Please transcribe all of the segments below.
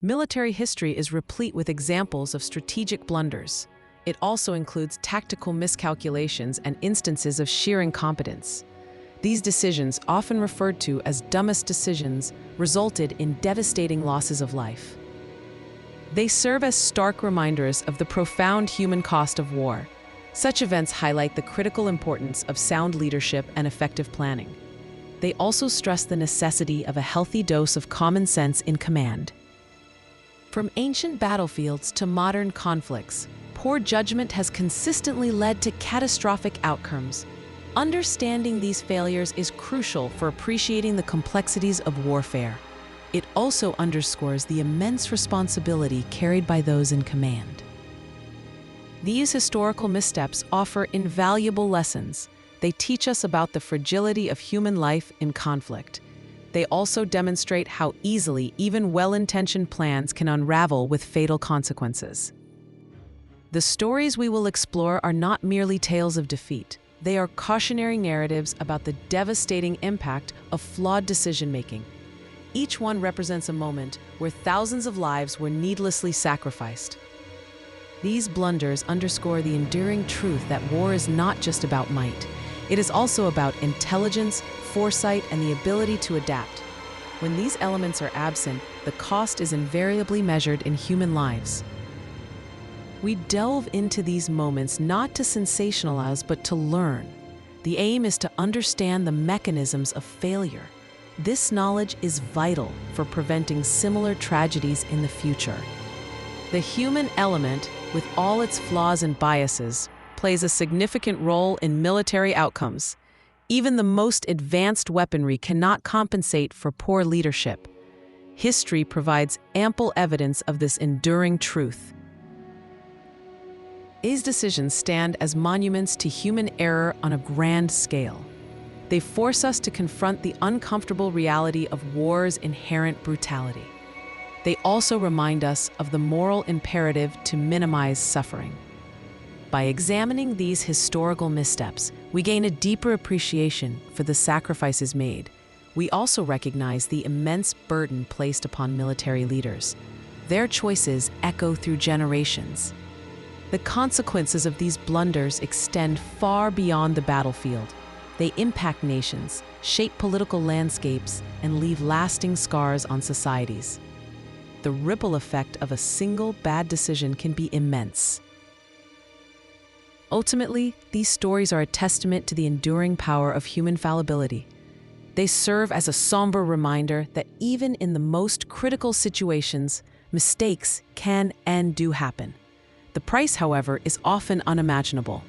Military history is replete with examples of strategic blunders. It also includes tactical miscalculations and instances of sheer incompetence. These decisions, often referred to as dumbest decisions, resulted in devastating losses of life. They serve as stark reminders of the profound human cost of war. Such events highlight the critical importance of sound leadership and effective planning. They also stress the necessity of a healthy dose of common sense in command. From ancient battlefields to modern conflicts, poor judgment has consistently led to catastrophic outcomes. Understanding these failures is crucial for appreciating the complexities of warfare. It also underscores the immense responsibility carried by those in command. These historical missteps offer invaluable lessons. They teach us about the fragility of human life in conflict. They also demonstrate how easily even well-intentioned plans can unravel with fatal consequences. The stories we will explore are not merely tales of defeat. They are cautionary narratives about the devastating impact of flawed decision-making. Each one represents a moment where thousands of lives were needlessly sacrificed. These blunders underscore the enduring truth that war is not just about might. It is also about intelligence, foresight, and the ability to adapt. When these elements are absent, the cost is invariably measured in human lives. We delve into these moments not to sensationalize, but to learn. The aim is to understand the mechanisms of failure. This knowledge is vital for preventing similar tragedies in the future. The human element, with all its flaws and biases, plays a significant role in military outcomes. Even the most advanced weaponry cannot compensate for poor leadership. History provides ample evidence of this enduring truth. These decisions stand as monuments to human error on a grand scale. They force us to confront the uncomfortable reality of war's inherent brutality. They also remind us of the moral imperative to minimize suffering. By examining these historical missteps, we gain a deeper appreciation for the sacrifices made. We also recognize the immense burden placed upon military leaders. Their choices echo through generations. The consequences of these blunders extend far beyond the battlefield. They impact nations, shape political landscapes, and leave lasting scars on societies. The ripple effect of a single bad decision can be immense. Ultimately, these stories are a testament to the enduring power of human fallibility. They serve as a somber reminder that even in the most critical situations, mistakes can and do happen. The price, however, is often unimaginable.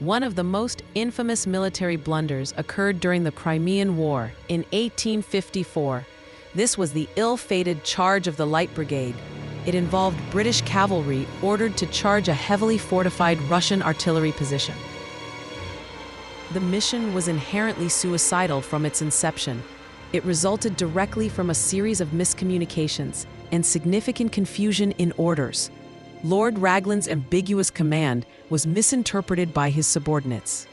One of the most infamous military blunders occurred during the Crimean War in 1854. This was the ill-fated charge of the Light Brigade. It involved British cavalry ordered to charge a heavily fortified Russian artillery position. The mission was inherently suicidal from its inception. It resulted directly from a series of miscommunications and significant confusion in orders. Lord Raglan's ambiguous command was misinterpreted by his subordinates.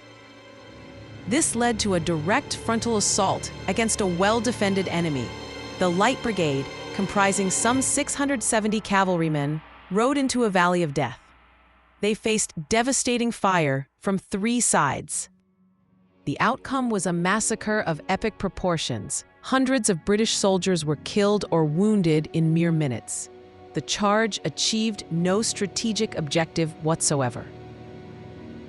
This led to a direct frontal assault against a well-defended enemy. The Light Brigade, comprising some 670 cavalrymen, rode into a valley of death. They faced devastating fire from 3 sides. The outcome was a massacre of epic proportions. Hundreds of British soldiers were killed or wounded in mere minutes. The charge achieved no strategic objective whatsoever.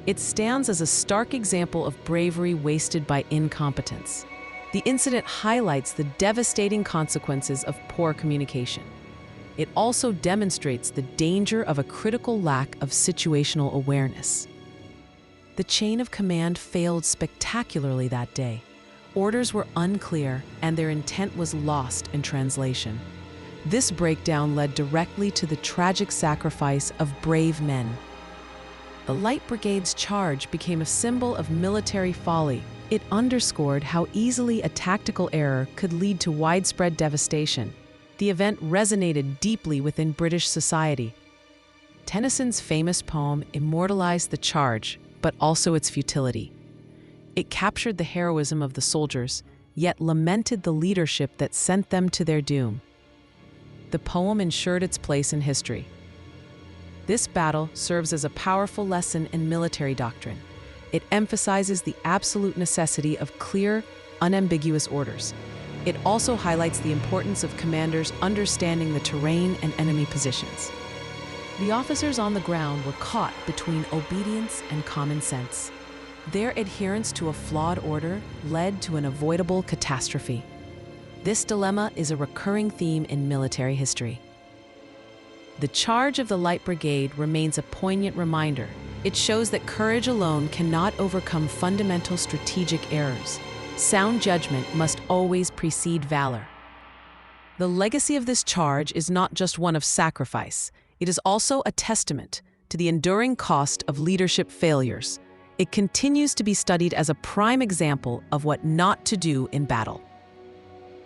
It stands as a stark example of bravery wasted by incompetence. The incident highlights the devastating consequences of poor communication. It also demonstrates the danger of a critical lack of situational awareness. The chain of command failed spectacularly that day. Orders were unclear, and their intent was lost in translation. This breakdown led directly to the tragic sacrifice of brave men. The Light Brigade's charge became a symbol of military folly. It underscored how easily a tactical error could lead to widespread devastation. The event resonated deeply within British society. Tennyson's famous poem immortalized the charge, but also its futility. It captured the heroism of the soldiers, yet lamented the leadership that sent them to their doom. the poem ensured its place in history. This battle serves as a powerful lesson in military doctrine. It emphasizes the absolute necessity of clear, unambiguous orders. It also highlights the importance of commanders understanding the terrain and enemy positions. The officers on the ground were caught between obedience and common sense. Their adherence to a flawed order led to an avoidable catastrophe. This dilemma is a recurring theme in military history. The charge of the Light Brigade remains a poignant reminder. It shows that courage alone cannot overcome fundamental strategic errors. Sound judgment must always precede valor. The legacy of this charge is not just one of sacrifice. It is also a testament to the enduring cost of leadership failures. It continues to be studied as a prime example of what not to do in battle.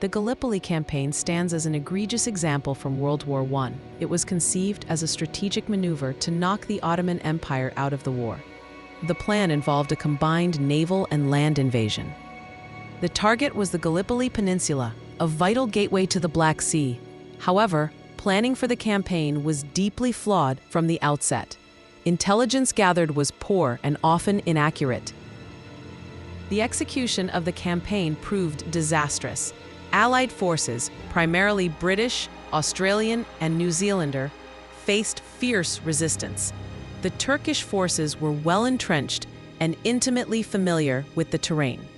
The Gallipoli campaign stands as an egregious example from World War I. It was conceived as a strategic maneuver to knock the Ottoman Empire out of the war. The plan involved a combined naval and land invasion. The target was the Gallipoli Peninsula, a vital gateway to the Black Sea. However, planning for the campaign was deeply flawed from the outset. Intelligence gathered was poor and often inaccurate. The execution of the campaign proved disastrous. Allied forces, primarily British, Australian, and New Zealander, faced fierce resistance. The Turkish forces were well entrenched and intimately familiar with the terrain.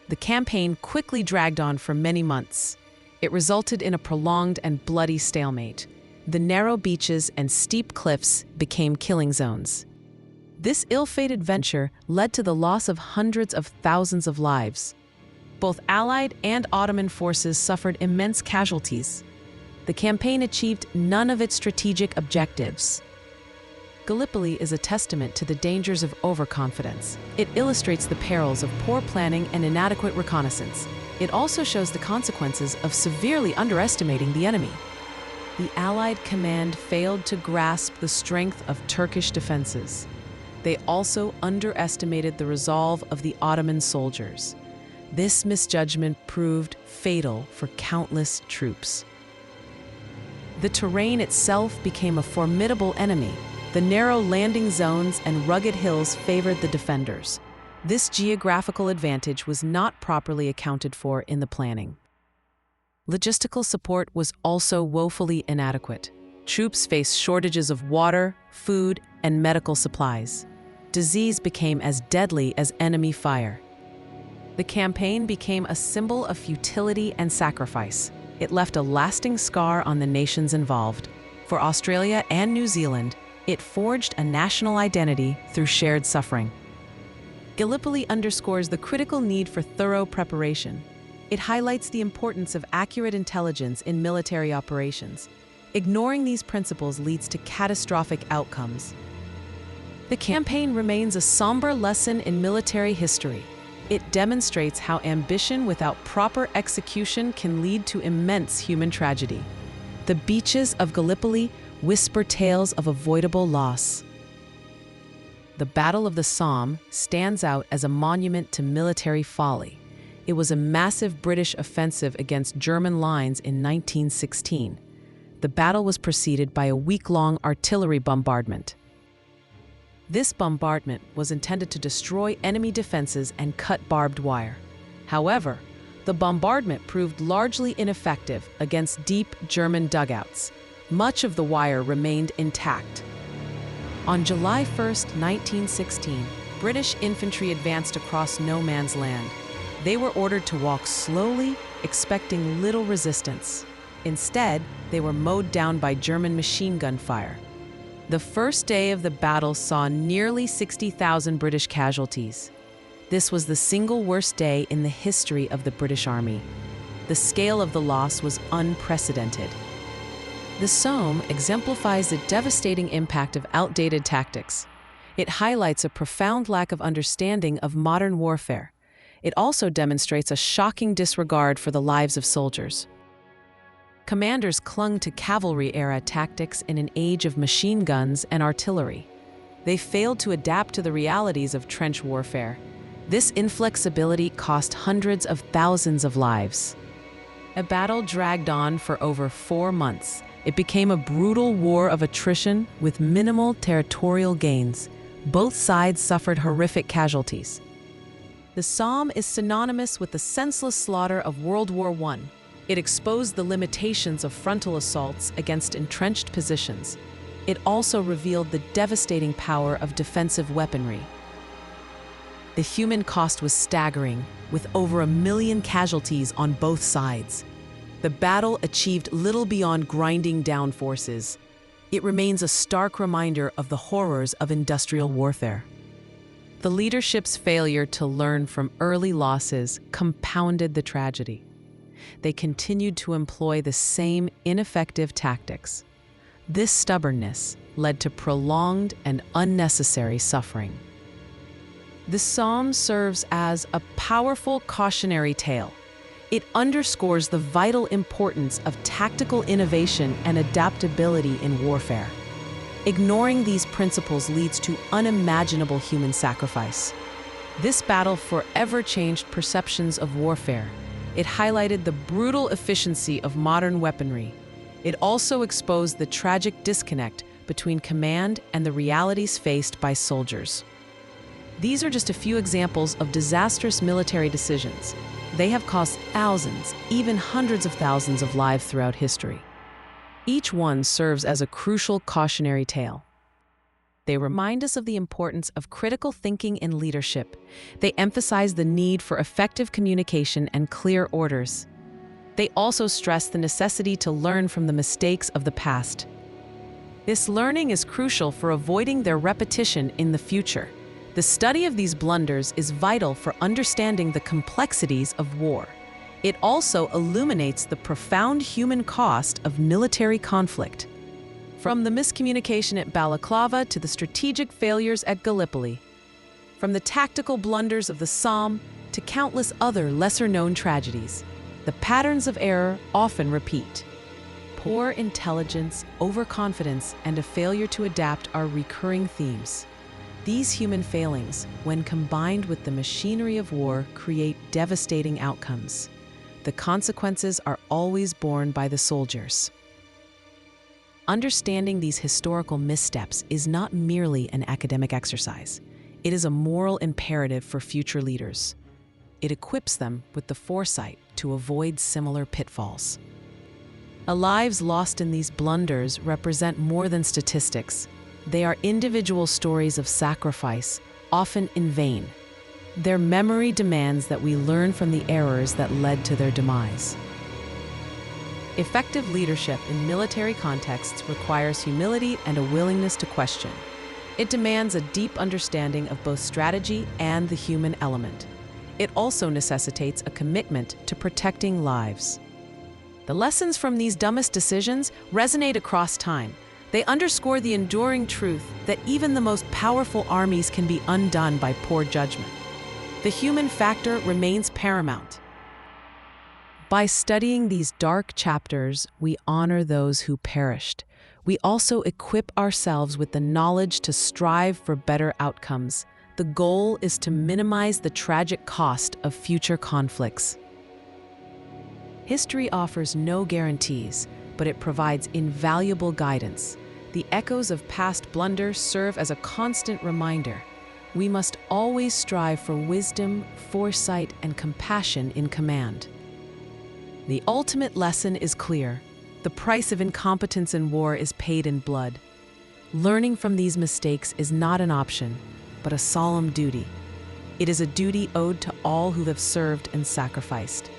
The campaign quickly dragged on for many months. It resulted in a prolonged and bloody stalemate. The narrow beaches and steep cliffs became killing zones. This ill-fated venture led to the loss of hundreds of thousands of lives. Both Allied and Ottoman forces suffered immense casualties. The campaign achieved none of its strategic objectives. Gallipoli is a testament to the dangers of overconfidence. It illustrates the perils of poor planning and inadequate reconnaissance. It also shows the consequences of severely underestimating the enemy. The Allied command failed to grasp the strength of Turkish defenses. They also underestimated the resolve of the Ottoman soldiers. This misjudgment proved fatal for countless troops. The terrain itself became a formidable enemy. The narrow landing zones and rugged hills favored the defenders. This geographical advantage was not properly accounted for in the planning. Logistical support was also woefully inadequate. Troops faced shortages of water, food, and medical supplies. Disease became as deadly as enemy fire. The campaign became a symbol of futility and sacrifice. It left a lasting scar on the nations involved. For Australia and New Zealand, it forged a national identity through shared suffering. Gallipoli underscores the critical need for thorough preparation. It highlights the importance of accurate intelligence in military operations. Ignoring these principles leads to catastrophic outcomes. The campaign remains a somber lesson in military history. It demonstrates how ambition without proper execution can lead to immense human tragedy. The beaches of Gallipoli whisper tales of avoidable loss. The Battle of the Somme stands out as a monument to military folly. It was a massive British offensive against German lines in 1916. The battle was preceded by a week-long artillery bombardment. This bombardment was intended to destroy enemy defenses and cut barbed wire. However, the bombardment proved largely ineffective against deep German dugouts. Much of the wire remained intact. On July 1, 1916, British infantry advanced across no man's land. They were ordered to walk slowly, expecting little resistance. Instead, they were mowed down by German machine gun fire. The first day of the battle saw nearly 60,000 British casualties. This was the single worst day in the history of the British Army. The scale of the loss was unprecedented. The Somme exemplifies the devastating impact of outdated tactics. It highlights a profound lack of understanding of modern warfare. It also demonstrates a shocking disregard for the lives of soldiers. Commanders clung to cavalry-era tactics in an age of machine guns and artillery. They failed to adapt to the realities of trench warfare. This inflexibility cost hundreds of thousands of lives. A battle dragged on for over 4 months. It became a brutal war of attrition with minimal territorial gains. Both sides suffered horrific casualties. The Somme is synonymous with the senseless slaughter of World War I. It exposed the limitations of frontal assaults against entrenched positions. It also revealed the devastating power of defensive weaponry. The human cost was staggering, with over 1 million casualties on both sides. The battle achieved little beyond grinding down forces. It remains a stark reminder of the horrors of industrial warfare. The leadership's failure to learn from early losses compounded the tragedy. They continued to employ the same ineffective tactics. This stubbornness led to prolonged and unnecessary suffering. The Somme serves as a powerful cautionary tale. It underscores the vital importance of tactical innovation and adaptability in warfare. Ignoring these principles leads to unimaginable human sacrifice. This battle forever changed perceptions of warfare. It highlighted the brutal efficiency of modern weaponry. It also exposed the tragic disconnect between command and the realities faced by soldiers. These are just a few examples of disastrous military decisions. They have cost thousands, even hundreds of thousands of lives throughout history. Each one serves as a crucial cautionary tale. They remind us of the importance of critical thinking in leadership. They emphasize the need for effective communication and clear orders. They also stress the necessity to learn from the mistakes of the past. This learning is crucial for avoiding their repetition in the future. The study of these blunders is vital for understanding the complexities of war. It also illuminates the profound human cost of military conflict. From the miscommunication at Balaclava to the strategic failures at Gallipoli, from the tactical blunders of the Somme to countless other lesser-known tragedies, the patterns of error often repeat. Poor intelligence, overconfidence, and a failure to adapt are recurring themes. These human failings, when combined with the machinery of war, create devastating outcomes. The consequences are always borne by the soldiers. Understanding these historical missteps is not merely an academic exercise. It is a moral imperative for future leaders. It equips them with the foresight to avoid similar pitfalls. The lives lost in these blunders represent more than statistics. They are individual stories of sacrifice, often in vain. Their memory demands that we learn from the errors that led to their demise. Effective leadership in military contexts requires humility and a willingness to question. It demands a deep understanding of both strategy and the human element. It also necessitates a commitment to protecting lives. The lessons from these dumbest decisions resonate across time. They underscore the enduring truth that even the most powerful armies can be undone by poor judgment. The human factor remains paramount. By studying these dark chapters, we honor those who perished. We also equip ourselves with the knowledge to strive for better outcomes. The goal is to minimize the tragic cost of future conflicts. History offers no guarantees, but it provides invaluable guidance. The echoes of past blunders serve as a constant reminder. We must always strive for wisdom, foresight, and compassion in command. The ultimate lesson is clear. The price of incompetence in war is paid in blood. Learning from these mistakes is not an option, but a solemn duty. It is a duty owed to all who have served and sacrificed.